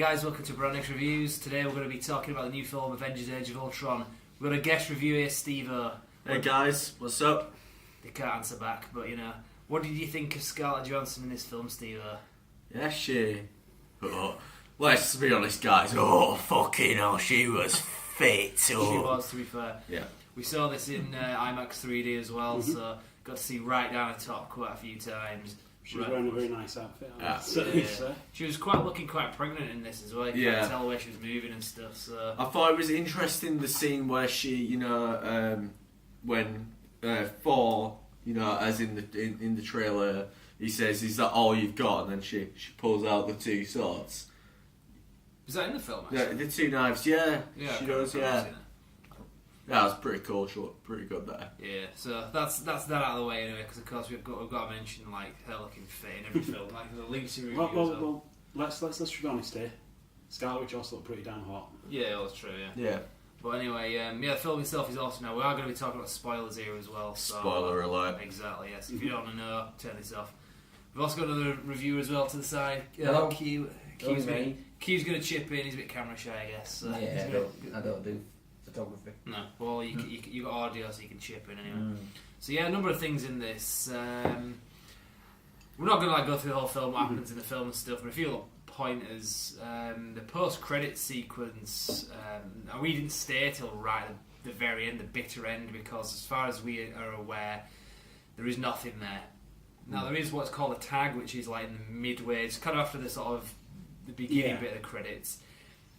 guys, welcome to Brand X Reviews. Today we're going to be talking about the new film Avengers Age of Ultron. We've got a guest reviewer, Steve-O. Hey guys, what's up? They can't answer back, but you know. What did you think of Scarlett Johansson in this film, Steve-O? Yeah, let's be honest guys, fucking hell, she was fit. She was, to be fair. Yeah. We saw this in IMAX 3D as well, so got to see right down the top quite a few times. She was wearing a very nice outfit. She was looking quite pregnant in this as well. You can't tell where she was moving and stuff. So I thought it was interesting the scene where she, when Thor, as in the trailer, he says, "Is that all you've got?" And then she pulls out the two swords. Was that in the film? Actually? Yeah, the two knives. Yeah, she does. Yeah. That was pretty cool. She looked pretty good there. Yeah, so that's that out of the way anyway, because of course we've got to mention like her looking fit in every film, like the links to reviews. Well, let's be honest here. Scarlett Johansson looked pretty damn hot. Yeah, that's true. Yeah. But anyway, the film itself is awesome. Now we are going to be talking about spoilers here as well. So, spoiler alert. Exactly. Yes. If you don't want to know, turn this off. We've also got another reviewer as well to the side. Q's going to chip in. He's a bit camera shy, I guess. So yeah, I don't do photography. No, well, you got audio, so you can chip in anyway. So yeah, a number of things in this. We're not going to go through the whole film, what happens in the film and stuff, but a few little pointers. The post-credit sequence, we didn't stay till right at the very end, the bitter end, because as far as we are aware, there is nothing there. Now there is what's called a tag, which is like in the midway, it's kind of after the sort of the beginning bit of the credits.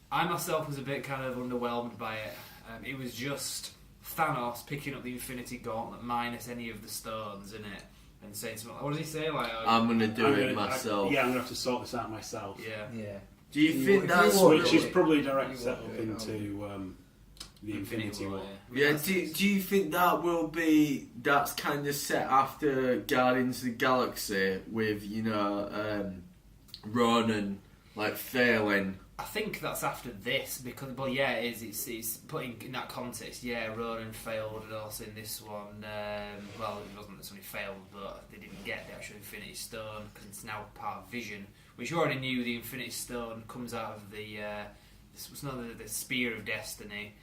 I myself was a bit kind of underwhelmed by it. It was just Thanos picking up the Infinity Gauntlet minus any of the stones in it and saying something like, what does he say? Like, I'm going to do it myself. I'm going to have to sort this out myself. Yeah. Do you think that's... Which is probably a direct set-up into the Infinity War. Yeah, do you think that's kind of set after Guardians of the Galaxy with, Ronan, like, failing... I think that's after this because, it is. It's putting in that context. Yeah, Ronan failed, and also in this one, it wasn't that somebody failed, but they didn't get the actual Infinity Stone because it's now part of Vision, which you already knew. The Infinity Stone comes out of the the Spear of Destiny,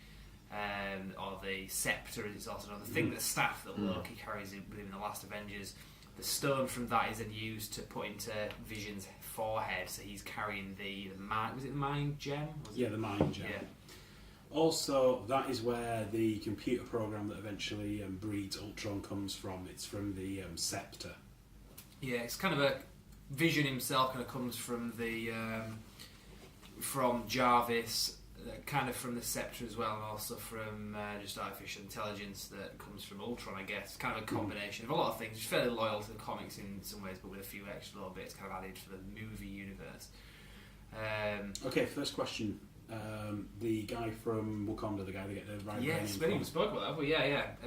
or the Scepter, as it's also known. The thing, the staff that Loki carries within the last Avengers. The stone from that is then used to put into Vision's forehead, so he's carrying the mind. Was it the Mind Gem? The Mind Gem. Yeah. Also, that is where the computer program that eventually breeds Ultron comes from. It's from the Scepter. Yeah, it's kind of a Vision himself. Kind of comes from the from Jarvis. Kind of from the Scepter as well, and also from just artificial intelligence that comes from Ultron, I guess. Kind of a combination of a lot of things. It's fairly loyal to the comics in some ways, but with a few extra little bits kind of added for the movie universe. Okay, first question. The guy from Wakanda, the guy that get the vibranium. Yes, we didn't even spoke about that, but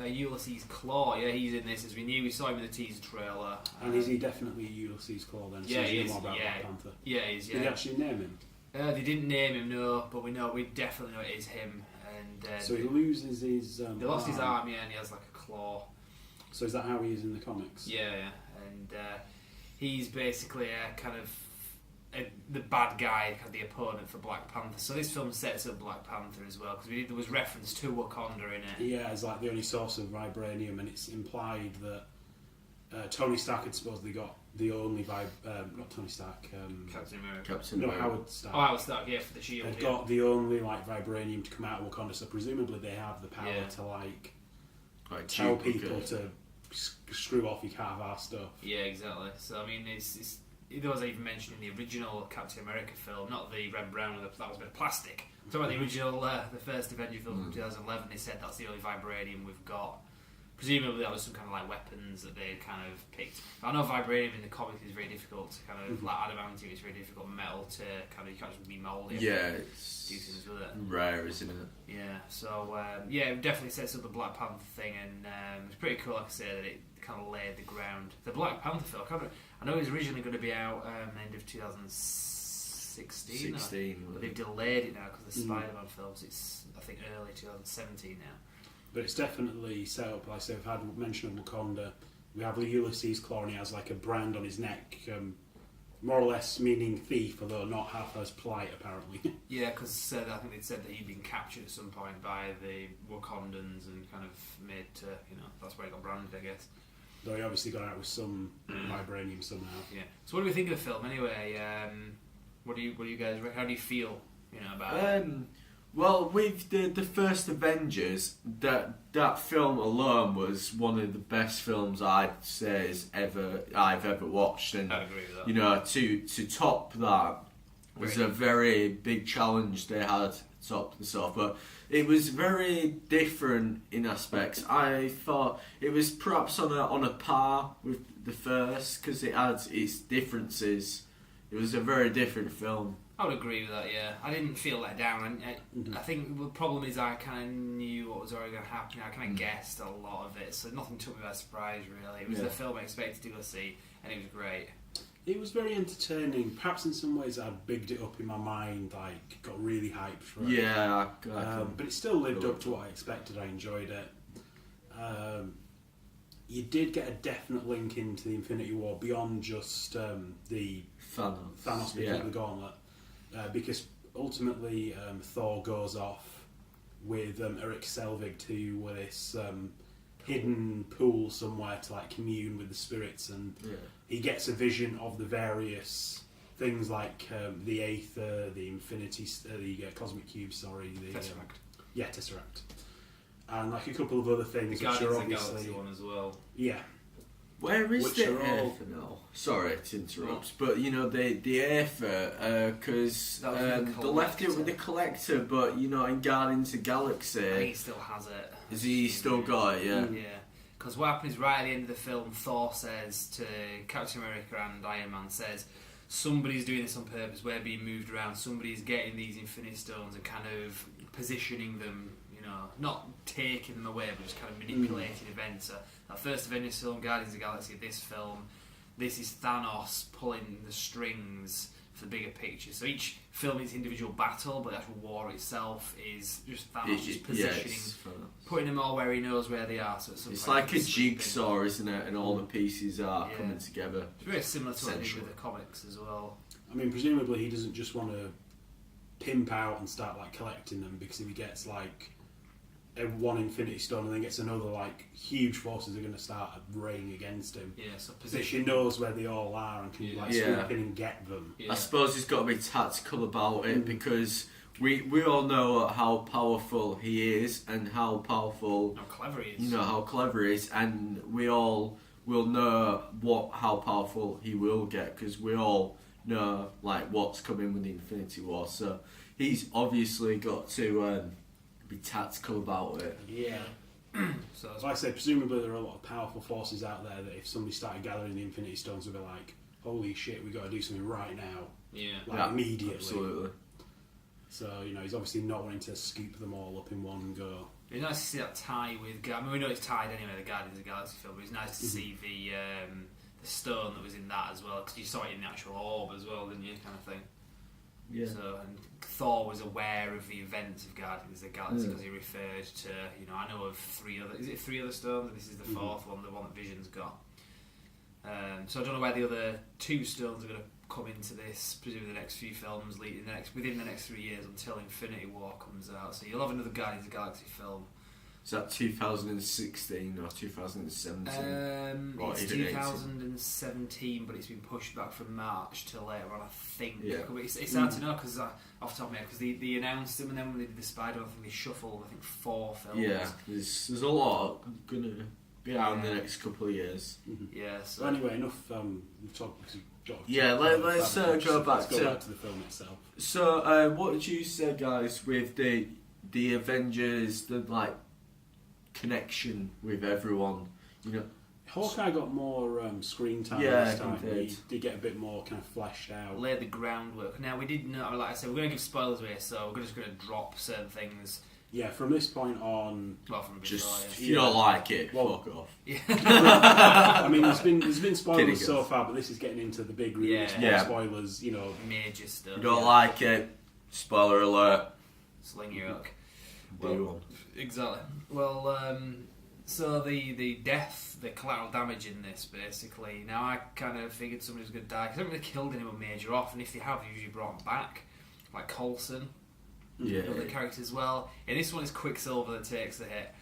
Ulysses Claw. Yeah, he's in this, as we knew. We saw him in the teaser trailer. And is he definitely Ulysses Claw then? Yeah, he is. More about Black Panther. Yeah, he is. Yeah. Did they actually name him? They didn't name him, no, but we definitely know it is him. And so he loses his. They lost his arm, and he has like a claw. So is that how he is in the comics? Yeah, and he's basically kind of the bad guy, kind of the opponent for Black Panther. So this film sets up Black Panther as well, because there was reference to Wakanda in it. Yeah, it's like the only source of vibranium, and it's implied that Tony Stark had supposedly got the only not Tony Stark, Captain America. Howard Stark. Oh, Howard Stark, yeah, for the shield. They've got the only vibranium to come out of Wakanda, so presumably they have the power to tell people to screw off. You can't have our stuff. Yeah, exactly. So I mean, it was even mentioned in the original Captain America film, not the red brown that was a bit of plastic. I'm talking about the original, the first Avengers film from 2011. They said that's the only vibranium we've got. Presumably that was some kind of like weapons that they kind of picked. I know vibranium in the comics is very difficult to kind of like adamantium. It's very difficult metal to kind of, you can't just remold it. Yeah, it's do things with it. Rare, isn't it? Yeah. So it definitely sets up the Black Panther thing, and it's pretty cool. Like I say, that it kind of laid the ground. The Black Panther film. I know it was originally going to be out end of 2016. But they've delayed it now because the Spider-Man films. It's I think early 2017 now. But it's definitely set up, like I say, we've had mention of Wakanda. We have Ulysses Claw, and he has like a brand on his neck more or less meaning thief, although not half as polite apparently. Yeah, because I think they'd said that he'd been captured at some point by the Wakandans and kind of made to, that's where he got branded, I guess. Though he obviously got out with some vibranium somehow. Yeah. So what do we think of the film anyway? What do you guys? How do you feel? About it? Well, with the first Avengers, that film alone was one of the best films I'd say I've ever watched, and I'd agree with that. To top that was a very big challenge they had to top this off, but it was very different in aspects. I thought it was perhaps on a par with the first because it had its differences. It was a very different film. I would agree with that, yeah. I didn't feel let down. I think the problem is I kind of knew what was already going to happen. I kind of guessed a lot of it, so nothing took me by surprise, really. It was the film I expected to go see, and it was great. It was very entertaining. Perhaps in some ways I'd bigged it up in my mind, got really hyped for it. Yeah. But it still lived up to what I expected. I enjoyed it. You did get a definite link into the Infinity War beyond just the Thanos picking up the gauntlet. Because ultimately Thor goes off with Eric Selvig to this hidden pool somewhere to commune with the spirits, and he gets a vision of the various things like the Aether, the Infinity, the Cosmic Cube, the Tesseract, and a couple of other things the which Guardians are of the obviously Galaxy one as well. Yeah. Where is the Aether now? Sorry to interrupt, but the Aether, because they left it with the Collector, but in Guardians of the Galaxy, I think he still has it. Has he still got it? Yeah. Yeah. Because what happens right at the end of the film, Thor says to Captain America and Iron Man says, somebody's doing this on purpose. We're being moved around. Somebody's getting these Infinity Stones and kind of positioning them. Not taking them away, but just kind of manipulating events. So that first Avengers film, Guardians of the Galaxy, this film, this is Thanos pulling the strings for the bigger picture. So each film is individual battle, but the actual war itself is just Thanos just positioning, putting them all where he knows where they are. So it's like a jigsaw, isn't it? And all the pieces are coming together. It's very similar to what they did with the comics as well. I mean, presumably he doesn't just want to pimp out and start collecting them, because if he gets one Infinity Stone and then gets another, huge forces are going to start raining against him. Yeah, so he knows where they all are and can swoop in and get them. I suppose he's got to be tactical about it, because we all know how powerful he is and how clever he is. How clever he is, and we all will know how powerful he will get, because we all know what's coming with the Infinity War. So he's obviously got to be tactical about it. Yeah. So like I say, presumably there are a lot of powerful forces out there that if somebody started gathering the Infinity Stones, would be like, holy shit, we've got to do something right now. Yeah. Immediately. Absolutely. So, he's obviously not wanting to scoop them all up in one go. It's nice to see that tie with... we know it's tied anyway, the Guardians of the Galaxy film, but it's nice to see the stone that was in that as well, because you saw it in the actual orb as well, didn't you, kind of thing. Yeah. So, and Thor was aware of the events of Guardians of the Galaxy because he referred to, I know of three other stones, and this is the fourth one, the one that Vision's got. So I don't know where the other two stones are going to come into this, presumably the next few films within the next 3 years until Infinity War comes out. So you'll have another Guardians of the Galaxy film. Is that 2016 or 2017? It's 2017, but it's been pushed back from March till later on, I think. Yeah. It's hard to know because off the top of my head, because they announced them, and then when they did the Spider-Man thing, they shuffled 4 films. Yeah, there's a lot going to be out in the next couple of years. Yeah. So anyway, enough. We've talked. Let's go back to the film itself. So, what did you say, guys, with the Avengers, the connection with everyone? Hawkeye got more screen time this time. He did get a bit more kind of fleshed out. Laid the groundwork. Now, we did know, like I said, we're going to give spoilers away, so we're just going to drop certain things. Yeah, from this point on... Well, from if you don't like it, fuck off. Yeah. I mean, there's been spoilers so far, but this is getting into the big spoilers, Major stuff. You don't like it, spoiler alert. Sling your hook. Well, exactly. Well, So the death, the collateral damage in this, basically. Now I kind of figured somebody was going to die because they haven't really killed anyone major off, and if they have, they usually brought them back, like Coulson, other characters as well. And this one is Quicksilver that takes the hit.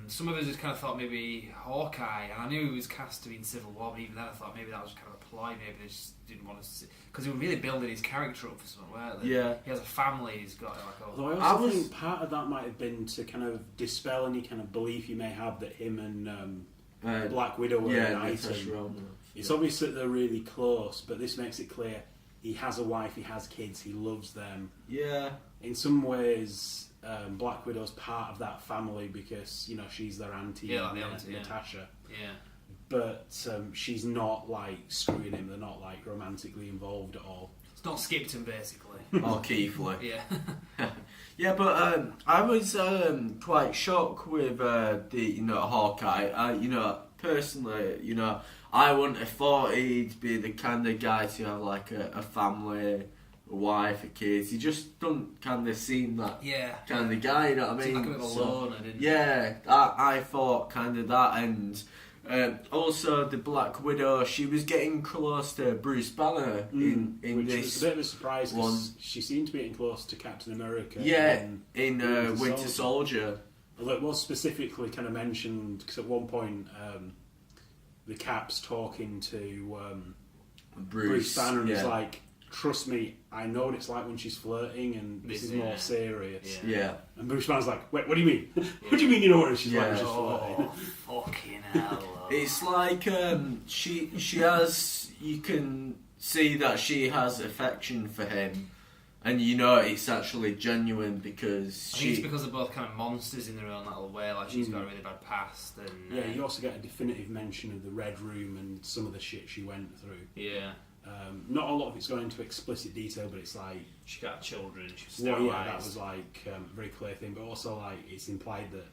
Some of us just kind of thought maybe Hawkeye, and I knew he was cast to be in Civil War, but even then I thought maybe that was kind of a ploy. Maybe they just didn't want to see, because they were really building his character up for something, weren't they? Yeah. He has a family. He's got like a. Although I also think part of that might have been to kind of dispel any kind of belief you may have that him and Black Widow were united. It's obvious that they're really close, but this makes it clear he has a wife, he has kids, he loves them. Yeah. In some ways, Black Widow's part of that family because she's their auntie, Natasha. Yeah. But she's not like screwing him. They're not like romantically involved at all. It's not skipped him basically. Or Keithley. Yeah. Yeah, but I was quite shocked with the Hawkeye. Personally, I wouldn't have thought he'd be the kind of guy to have like a family, a wife, a kids. He just doesn't kind of seem that kind of guy. You know what I mean? Like a bit of a loner, didn't he? Yeah, I thought kind of that, and also the Black Widow. She was getting close to Bruce Banner in which this. was a bit of a surprise because she seemed to be getting close to Captain America. Yeah, in Winter Soldier. Although it was specifically kind of mentioned because at one point the Cap's talking to Bruce Banner and he's like, "Trust me, I know what it's like when she's flirting, and this is more serious." Yeah. And Bruce Banner's like, "Wait, what do you mean? What do you mean you know what she's like when she's flirting?" Fucking hell! It's like she has. You can see that she has affection for him, and it's actually genuine because I think it's because they're both kind of monsters in their own little way. Like she's got a really bad past, and you also get a definitive mention of the Red Room and some of the shit she went through. Yeah. Not a lot of it's going into explicit detail, but it's like she got children. She was sterilized. That was like a very clear thing, but also like it's implied that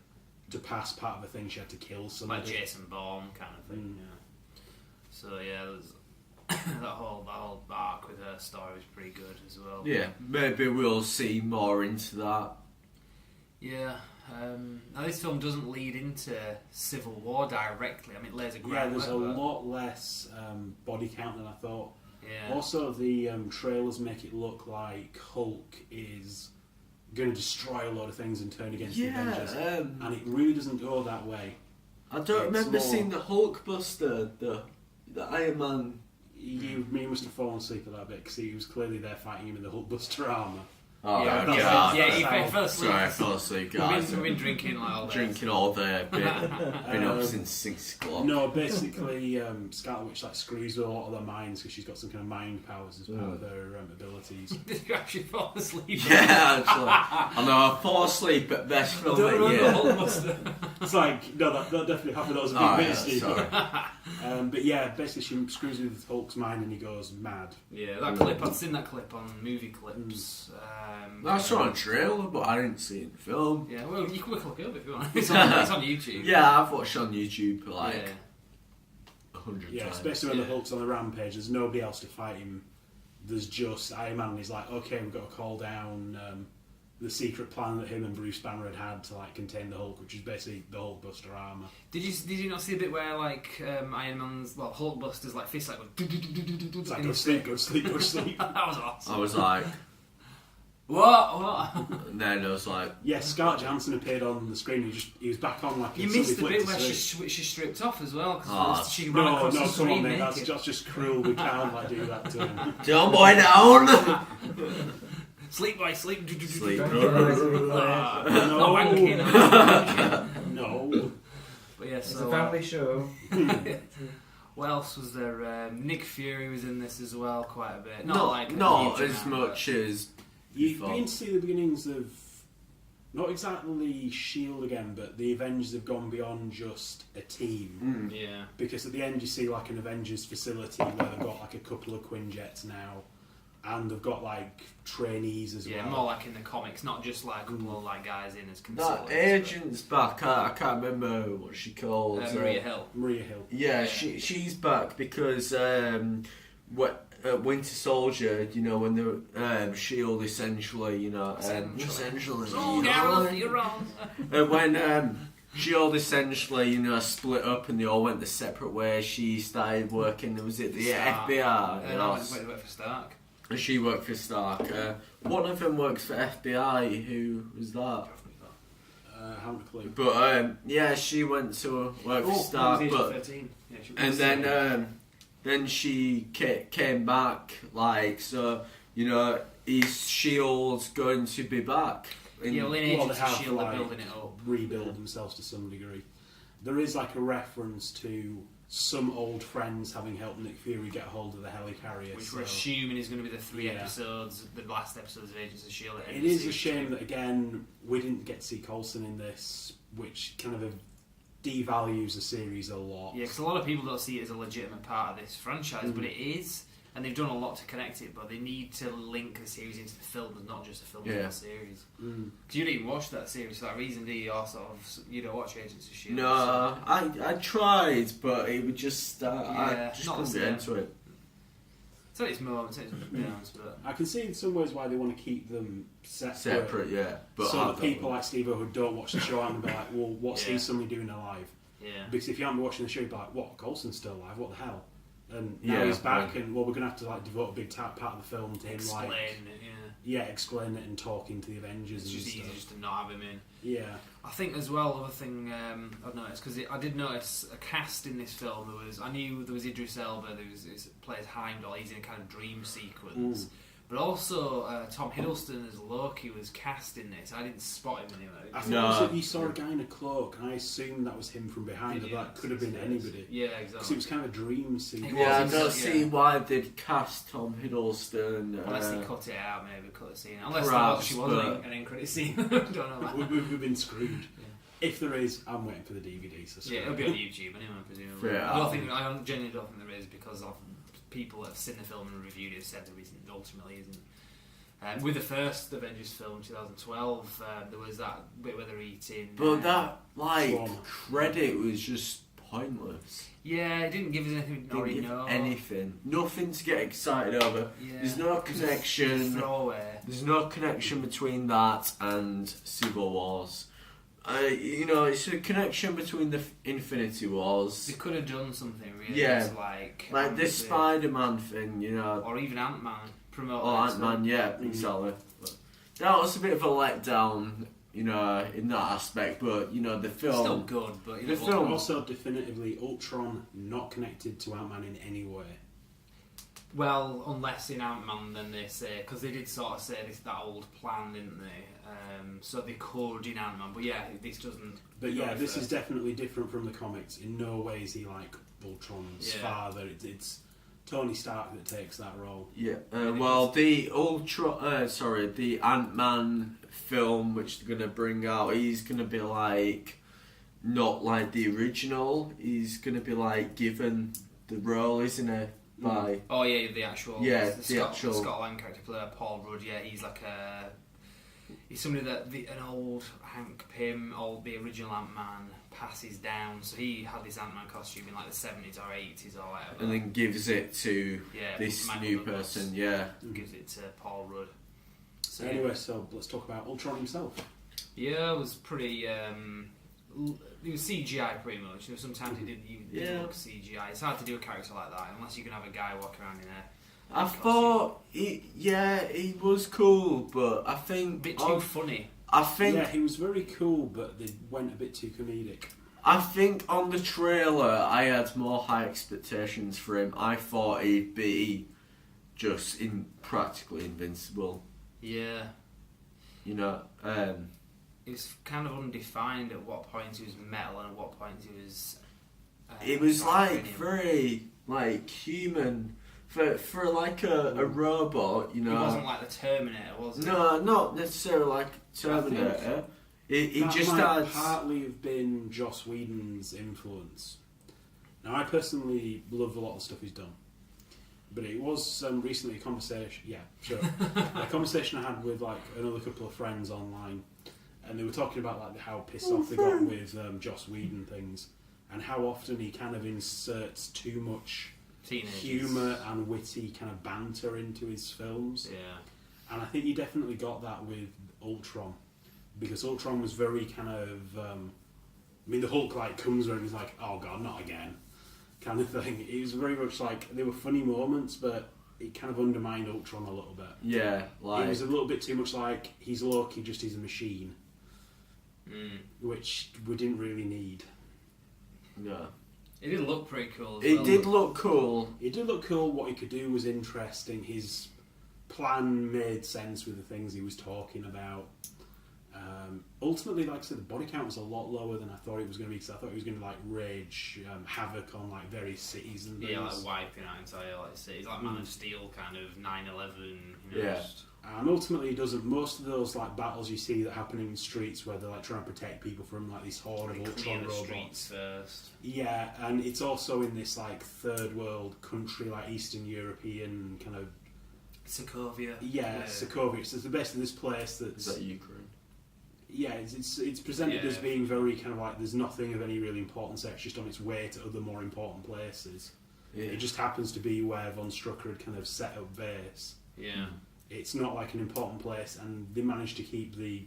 to pass part of a thing she had to kill somebody. Like Jason Bourne kind of thing. Yeah. So there's that whole arc with her story was pretty good as well. Yeah, maybe we'll see more into that. Yeah. Now this film doesn't lead into Civil War directly. I mean, it lays a groundwork. Yeah, there's a lot less body count than I thought. Yeah. Also, the trailers make it look like Hulk is going to destroy a lot of things and turn against the Avengers, and it really doesn't go that way. I don't remember seeing the Hulkbuster, the Iron Man. You must have fallen asleep a little bit because he was clearly there fighting him in the Hulkbuster armour. Oh, he fell asleep. Sorry, I fell asleep, guys. We've been drinking like all day. Drinking all day. Been up since 6 o'clock. No, basically, Scarlet Witch screws with a lot of their minds because she's got some kind of mind powers as part of her abilities. Did you actually fall asleep? Yeah, actually. I know, I fall asleep at best film Don't remember year. Hulkbuster. It's like, no, that definitely happened. That was a big bit, Steve. But yeah, basically she screws with Hulk's mind and he goes mad. Yeah, that clip, I'd seen that clip on movie clips. I saw a trailer, but I didn't see it in the film. Yeah, well, you can look it up if you want. It's on YouTube. Yeah, I've watched it on YouTube for 100 times. Yeah, especially when the Hulk's on the rampage, there's nobody else to fight him. There's just Iron Man, and he's like, okay, we've got to call down the secret plan that him and Bruce Banner had to contain the Hulk, which is basically the Hulkbuster armour. Did you not see a bit where Iron Man's Hulkbuster's fist it's like go sleep. That was awesome. I was like, what? And then I was like, yeah, Scarlett Johansson appeared on the screen. He was back on you missed the bit where she stripped off as well because she ran across the screen. Come on, mate, that's just cruel. We can't do that to him. John boy down. Sleep, boy, sleep. Sleep. No wanking. No. But yeah, it's a family show. What else was there? Nick Fury was in this as well, quite a bit. Not as much as you've been to see the beginnings of not exactly S.H.I.E.L.D. again, but the Avengers have gone beyond just a team. Yeah. Because at the end you see an Avengers facility where they've got a couple of Quinjets now, and they've got trainees as well. Yeah, more like in the comics, not just a couple of guys in as consultants. That agent's back. I can't remember what she called. Maria Hill. Yeah, she's back because Winter Soldier, when the S.H.I.E.L.D. essentially, Oh, Gareth, you're wrong. when she all essentially, split up and they all went their separate ways. She started working, was it the FBI? No, I went to work for Stark. She worked for Stark. One of them works for FBI. Who was that? I haven't a clue. But she went to work for Stark. But 13. Yeah, then she came back. Is Shield going to be back? In Agents of Shield, they're building it up, rebuild themselves to some degree. There is a reference to some old friends having helped Nick Fury get hold of the helicarrier, which we're assuming is going to be the 3 episodes, the last episodes of Agents of Shield. It is a shame that again we didn't get to see Coulson in this, which kind of devalues the series a lot. Yeah, because a lot of people don't see it as a legitimate part of this franchise, but it is. And they've done a lot to connect it, but they need to link the series into the film and not just a film and a series. Because you didn't even watch that series for that reason, do you? You don't watch Agents of S.H.I.E.L.D. No, I tried, but it would just... I just couldn't get into it. So it's moments, but... I can see in some ways why they want to keep them separate. Separate, yeah. But so that people like Steve-O who don't watch the show and be like, well, what's he suddenly doing alive? Yeah. Because if you haven't been watching the show, you'd be like, what, Coulson's still alive? What the hell? And now he's back, and we're going to have to devote a big part of the film to him, explain it and talking to the Avengers. It's just easy just to not have him in. Yeah, I think as well. Other thing I've noticed, because I did notice a cast in this film. I knew there was Idris Elba, who plays Heimdall. He's in a kind of dream sequence. But also, Tom Hiddleston as Loki was cast in this. I didn't spot him anywhere. I thought you saw a guy in a cloak, and I assumed that was him from behind, but that could have been anybody. Yeah, exactly. Because it was kind of a dream scene. Yeah, I don't see why they'd cast Tom Hiddleston. Unless they cut it out, maybe cut the scene. Unless there actually was an end credit scene. I don't know that. We've been screwed. Yeah. If there is, I'm waiting for the DVD. So it'll be on YouTube anyway, presumably. Yeah. I genuinely don't think there is, because of people that have seen the film and reviewed it said there isn't, ultimately isn't. With the first Avengers film, 2012, there was that bit where they're eating. But that credit was just pointless. Yeah, it didn't give us anything we already know. Anything, nothing to get excited over. Yeah. There's no connection. There's no connection between that and Civil Wars. It's a connection between the Infinity Wars. They could have done something really. Yeah, like this Spider-Man thing, or even Ant-Man. Ant-Man, exactly. That was a bit of a letdown, in that aspect. But the film still good. But the film also definitively Ultron not connected to Ant-Man in any way. Well, unless in Ant-Man, then they say, because they did sort of say that old plan, didn't they? So they could in Ant-Man, but this doesn't. But this is definitely different from the comics. In no way is he like Ultron's father. It's Tony Stark that takes that role. Yeah. The Ant-Man film, which they're gonna bring out, he's gonna be not like the original. He's gonna be given the role, isn't he? By the actual Scott Lang character player, Paul Rudd. Yeah, he's somebody that an old Hank Pym, the original Ant-Man, passes down. So he had this Ant-Man costume in the 70s or 80s or whatever, and then gives it to this new person. Gives it to Paul Rudd. So anyway, let's talk about Ultron himself. Yeah, it was pretty. It was CGI pretty much. Sometimes it didn't look CGI. It's hard to do a character like that unless you can have a guy walking around in a. I thought he was cool, but I think a bit too funny. I think he was very cool, but they went a bit too comedic. I think on the trailer I had more high expectations for him. I thought he'd be just practically invincible. Yeah. It's kind of undefined at what point he was metal and at what point he was. It was very human. For a robot, He wasn't like the Terminator, was he? No, not necessarily like Terminator. He just had partly have been Joss Whedon's influence. Now, I personally love a lot of the stuff he's done, but it was recently a conversation. Yeah, sure. A conversation I had with another couple of friends online, and they were talking about how pissed off they got with Joss Whedon things, and how often he kind of inserts too much humour and witty kind of banter into his films. Yeah. And I think you definitely got that with Ultron, because Ultron was very kind of I mean, the Hulk like comes around and he's like, "Oh God, not again," kind of thing. It was very much like there were funny moments, but it kind of undermined Ultron a little bit. Yeah, like it was a little bit too much like he's Loki, just he's a machine, which we didn't really need. No. It did look pretty cool. It did look cool. It did look cool. What he could do was interesting. His plan made sense with the things he was talking about. Ultimately, like I said, the body count was a lot lower than I thought it was going to be, because I thought he was going to like rage havoc on like various cities and things. Yeah, like wiping out entire like cities, like Man of Steel, kind of 9/11. You know, Yeah. And ultimately, he doesn't. Most of those like battles you see that happen in the streets, where they're like trying to protect people from like these horde of Ultron robots. Streets first. Yeah, and it's also in this like third world country, like Eastern European kind of. Sokovia. Yeah, Sokovia. So it's the best of this place. That's Is that Ukraine? Yeah, it's presented as being very kind of like there's nothing of any really importance there. It's just on its way to other more important places. Yeah. It just happens to be where Von Strucker had kind of set up base. Yeah. It's not like an important place, and they managed to keep the.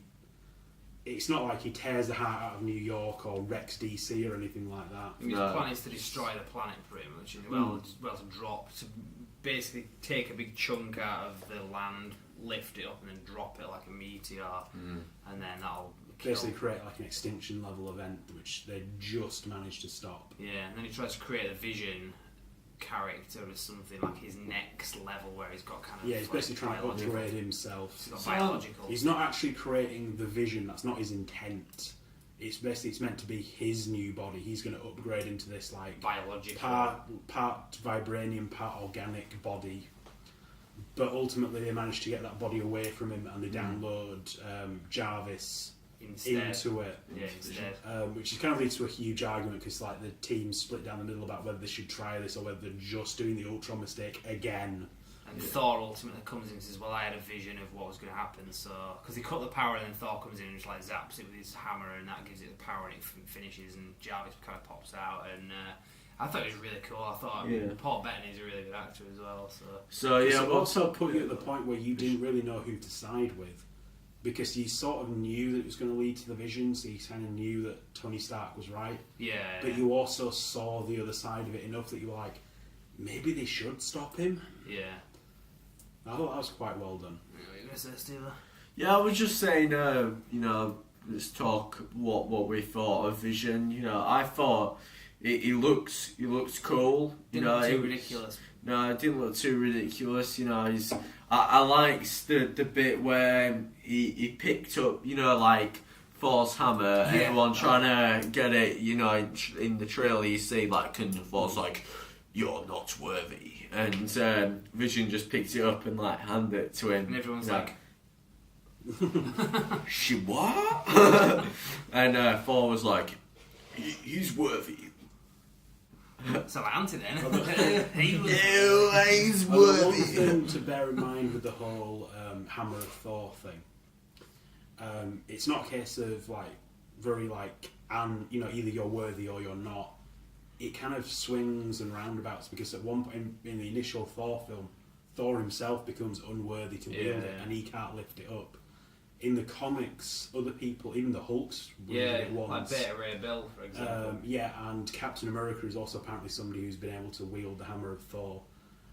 It's not like he tears the heart out of New York or wrecks DC or anything like that. I mean, his plan is to destroy the planet pretty much, and to drop, to basically take a big chunk out of the land, lift it up, and then drop it like a meteor, and then that'll basically create like an extinction level event, which they just managed to stop. Yeah, and then he tries to create a Vision character as something like his next level, where he's got kind of he's basically trying to upgrade himself. He's got biological. He's not actually creating the Vision. That's not his intent. It's basically meant to be his new body. He's going to upgrade into this like biological part vibranium, part organic body. But ultimately, they managed to get that body away from him, and they download Jarvis into it. Yeah, instead. Which kind of leads to a huge argument, because like the team split down the middle about whether they should try this or whether they're just doing the Ultron mistake again. And Thor ultimately comes in and says, "Well, I had a vision of what was going to happen." So, because he cut the power, and then Thor comes in and just like zaps it with his hammer, and that gives it the power, and it finishes. And Jarvis kind of pops out, and I thought it was really cool. I thought Paul Bettany is a really good actor as well. So yeah, it also put you at the point where you didn't really know who to side with, because you sort of knew that it was going to lead to the Vision, so you kind of knew that Tony Stark was right. Yeah. But you also saw the other side of it enough that you were like, maybe they should stop him. Yeah. I thought that was quite well done. What were you going to say, Steve? Yeah, I was just saying, let's talk what we thought of Vision. You know, I thought he looks cool. Didn't look too ridiculous. No, it didn't look too ridiculous. You know, I liked the bit where he picked up, like Thor's hammer. Yeah. Everyone trying to get it. You know, in the trailer you see like, and Thor's like, "You're not worthy," and Vision just picked it up and like handed it to him, and everyone's like, "She what?" And Thor was like, "He's worthy." So like Auntie then. He's worthy. One thing to bear in mind with the whole Hammer of Thor thing, it's not a case of like very like, and either you're worthy or you're not. It kind of swings and roundabouts, because at one point in the initial Thor film, Thor himself becomes unworthy to wield it, and he can't lift it up. In the comics, other people, even the Hulks, wielded it once. Like Beta Ray Bill, for example. And Captain America is also apparently somebody who's been able to wield the Hammer of Thor.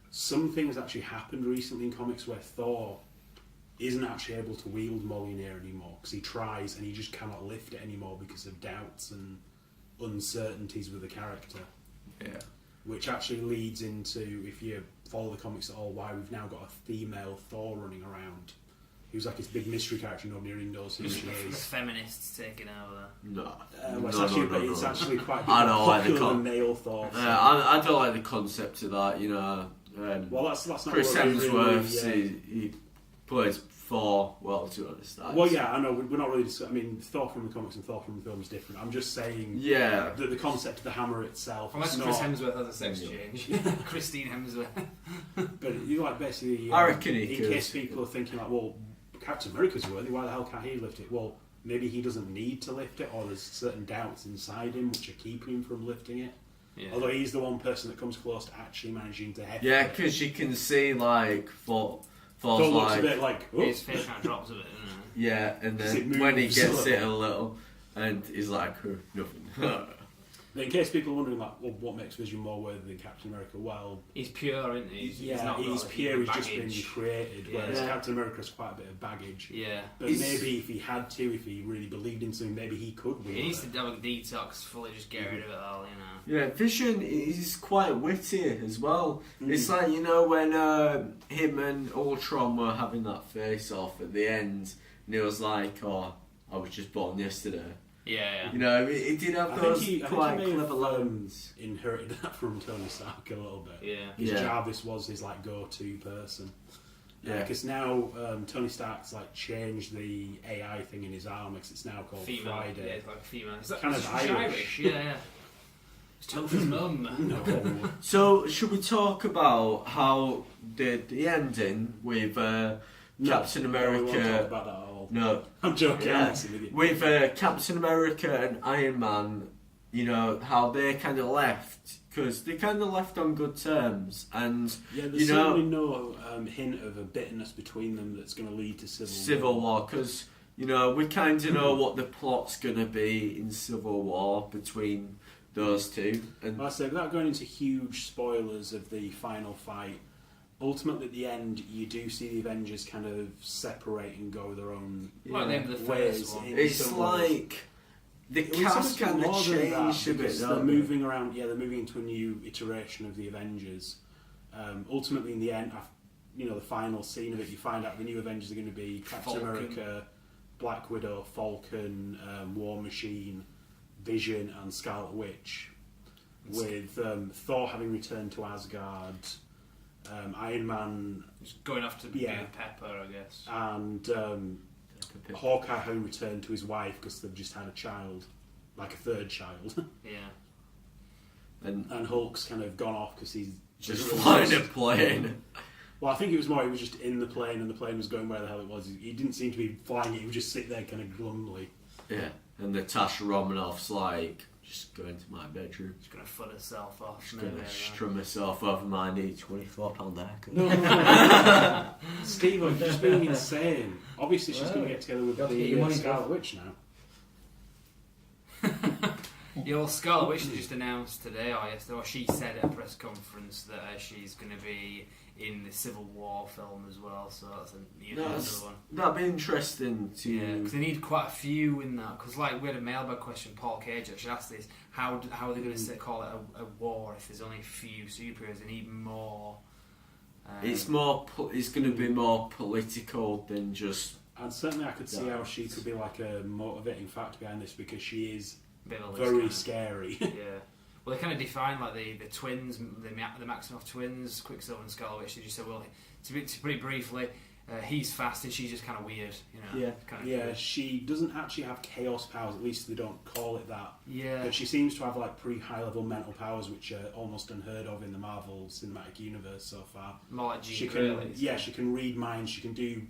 Something has actually happened recently in comics where Thor isn't actually able to wield Mjolnir anymore, because he tries and he just cannot lift it anymore because of doubts and uncertainties with the character. Yeah. Which actually leads into, if you follow the comics at all, why we've now got a female Thor running around. Who's like this big mystery character nobody really knows who she is. The feminists taking over. No. It's actually quite big. I don't like the male Thor. I don't like the concept of that, well, that's not Chris Hemsworth, really, he plays Thor well, to be honest. Well, yeah, I know, we're not really discussing. I mean, Thor from the comics and Thor from the film is different. I'm just saying that the concept of the hammer itself. Unless Chris Hemsworth has a sex change. Christine Hemsworth. But you like basically. I reckon he in could. case people are thinking like, well, Captain America's worthy, why the hell can't he lift it? Well, maybe he doesn't need to lift it, or there's certain doubts inside him which are keeping him from lifting it. Yeah. Although he's the one person that comes close to actually managing to heft it. Yeah, because you can see like Thor looks a bit like his face kind of drops a bit, doesn't it? Yeah, and then when he gets it a little, And he's like, nothing. But in case people are wondering, like, well, what makes Vision more worthy than Captain America? Well, he's pure, isn't he? he's not pure. He's baggage. just been created. Whereas Captain America's quite a bit of baggage. Yeah. But maybe if he had to, if he really believed in something, maybe he could. He needs to have a detox, fully just get rid of it all, you know. Yeah, Vision is quite witty as well. It's like, you know, when him and Ultron were having that face-off at the end, and he was like, oh, I was just born yesterday. Yeah. You know, it did have those quite clever lines. Inherited that from Tony Stark a little bit. Yeah. Because Jarvis was his like go-to person. Yeah. Because now Tony Stark's like changed the AI thing in his arm because it's now called female. Friday. Yeah, it's like a female. It's kind of Irish. Yeah. It's Topher's mum. No. So, should we talk about how the ending with Captain America? No, we won't talk about that at all. No, I'm joking. Yeah. I'm messing with you. With Captain America and Iron Man, you know how they kind of left because they kind of left on good terms, and there's certainly no hint of a bitterness between them that's going to lead to civil war. Because you know we kind of know what the plot's going to be in Civil War between those two. And I say, without going into huge spoilers of the final fight, ultimately at the end you do see the Avengers kind of separate and go their own ways. It's like the cast kind of changed a bit. They're moving around. Yeah, they're moving into a new iteration of the Avengers. Ultimately, in the end, you know, the final scene of it, you find out the new Avengers are going to be Captain America, Black Widow, Falcon, War Machine, Vision, and Scarlet Witch. With Thor having returned to Asgard. Iron Man just going off to be a Pepper, I guess, and Hawkeye having returned to his wife because they've just had a child, like a third child. And Hulk's kind of gone off because he's just flying a plane. Well, I think it was more he was just in the plane and the plane was going where the hell it was. He didn't seem to be flying it. He would just sit there kind of glumly. Yeah, and Natasha Romanoff's like, just go into my bedroom. Just going to foot herself off. Just going to strum herself over my knee. £24 haircut. No. Steve, I'm just being insane. Obviously, she's going to get together with the Scarlet Witch now. Yeah, well, Scarlet Witch just announced today or yesterday, or she said at a press conference that she's going to be in the Civil War film as well, so that's another one. That'd be interesting to... Yeah, because they need quite a few in that, because like we had a mailbag question, Paul Cage actually asked this, how are they going to call it a war if there's only a few superheroes? They need more... it's going to be more political than just... And certainly I could see how she could be like a motivating factor behind this, because she is very scary. Yeah. Well, they kind of define like the twins, the Maximoff twins, Quicksilver and Scarlet Witch. They just say, well, to pretty briefly, he's fast and she's just kind of weird, you know. Yeah. She doesn't actually have chaos powers. At least they don't call it that. Yeah. But she seems to have like pretty high level mental powers, which are almost unheard of in the Marvel Cinematic Universe so far. More like she can read minds. She can do.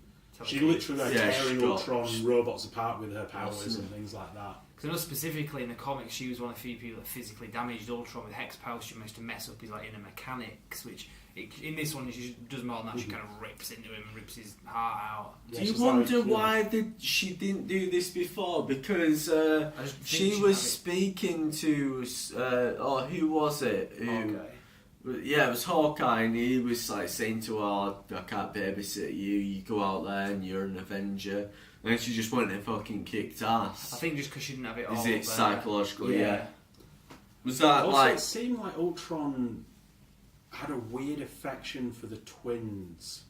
She literally tearing Ultron robots apart with her powers and things like that. Because I know specifically in the comics she was one of the few people that physically damaged Ultron with hex powers. She managed to mess up his like inner mechanics, which in this one she does more than that. She kind of rips into him and rips his heart out. Do you wonder why she didn't do this before? Because she was speaking to who was it? Yeah, it was Hawkeye, and he was like saying to her, I can't babysit you, you go out there and you're an Avenger. And then she just went and fucking kicked ass. I think just because she didn't have it all. Is it psychological? Yeah. Was that also, like... it seemed like Ultron had a weird affection for the twins,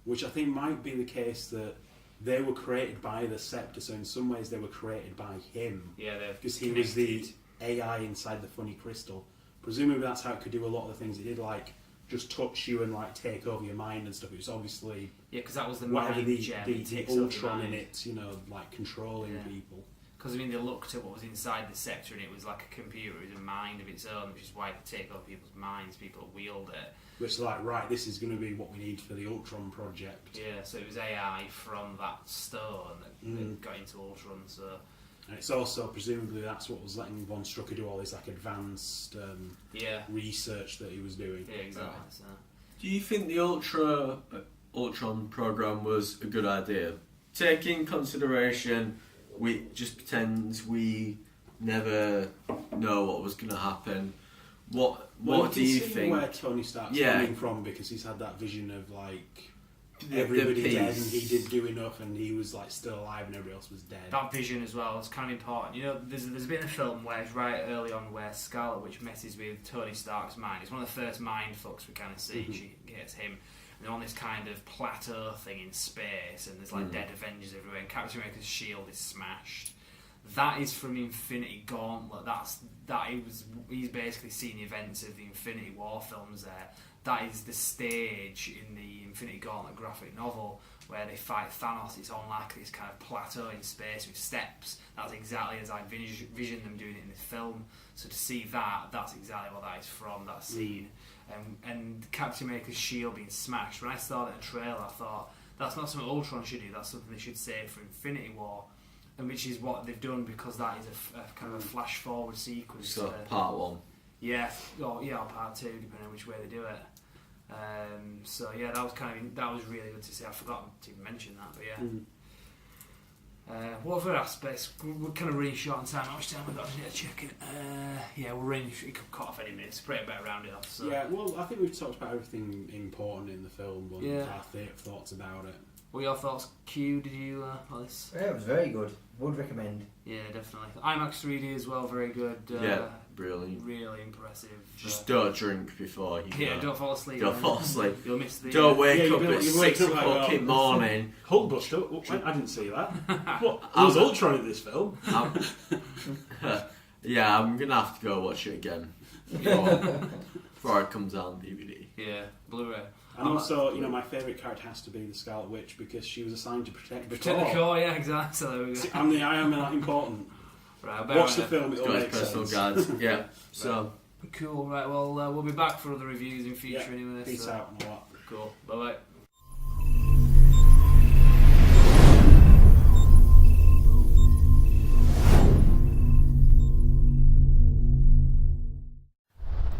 which I think might be the case that they were created by the Scepter, so in some ways they were created by him. Yeah, because he was the AI inside the funny crystal. Presumably that's how it could do a lot of the things it did, like just touch you and like take over your mind and stuff. It was obviously because that was the whatever mind gem. The Ultron in it, you know, like controlling people. Because I mean, they looked at what was inside the Scepter and it was like a computer, it was a mind of its own, which is why it could take over people's minds. People wield it. Which is like, right, this is going to be what we need for the Ultron project. Yeah, so it was AI from that stone that got into Ultron. So. And it's also, presumably, that's what was letting Von Strucker do all this like advanced research that he was doing. Yeah, exactly. So. Do you think the Ultron program was a good idea? Taking consideration we just pretend we never know what was going to happen. What do you think? Where Tony Stark's coming from, because he's had that vision of like everybody dead and he didn't do enough and he was like still alive and everybody else was dead. That vision as well is kind of important. You know, there's a bit in the film where it's right early on where Scarlet Witch messes with Tony Stark's mind. It's one of the first mind fucks we kind of see. She gets him. And they're on this kind of plateau thing in space and there's like dead Avengers everywhere and Captain America's shield is smashed. That is from Infinity Gauntlet. He's basically seen the events of the Infinity War films there. That is the stage in the Infinity Gauntlet graphic novel where they fight Thanos. It's on like this kind of plateau in space with steps. That's exactly as I envisioned them doing it in this film. So to see that's exactly what that is from, that scene. And Captain America's shield being smashed. When I saw that in a trailer, I thought, that's not something Ultron should do, that's something they should save for Infinity War. And which is what they've done, because that is a kind of a flash forward sequence. So part 1. Yeah, or part 2, depending on which way they do it. So yeah, that was really good to see. I forgot to even mention that, but yeah. What other aspects? We're kind of really short on time. How much time have we got to check it? Yeah, we're really. It could cut off any minutes. Pretty better round it off. So. Yeah, well, I think we've talked about everything important in the film and our thoughts about it. What were your thoughts, Q? Did you like this? Yeah, it was very good. Would recommend. Yeah, definitely. IMAX 3D as well, very good. Brilliant. Really impressive. Just don't drink before you go. Don't fall asleep. Don't fall asleep. You'll miss the... Don't wake up at 6 o'clock in the morning. Hulkbuster? I didn't see that. What? There was Ultron in this film. Yeah, I'm going to have to go watch it again before it comes out on DVD. Yeah, Blu-ray. And also, my favourite character has to be the Scarlet Witch, because she was assigned to protect the core. Yeah, exactly. So See, I'm the Iron Man, important. Right, watch the film, it'll make personal sense. guides. Yeah, so... Cool, right, well, we'll be back for other reviews in future anyway. Peace out and all that. Cool, bye-bye.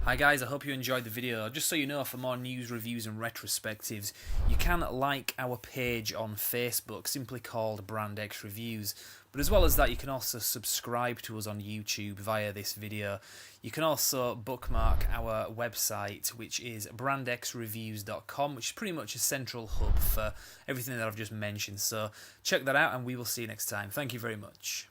Hi guys, I hope you enjoyed the video. Just so you know, for more news, reviews and retrospectives, you can like our page on Facebook, simply called Brand X Reviews. But as well as that, you can also subscribe to us on YouTube via this video. You can also bookmark our website, which is brandxreviews.com, which is pretty much a central hub for everything that I've just mentioned. So check that out and we will see you next time. Thank you very much.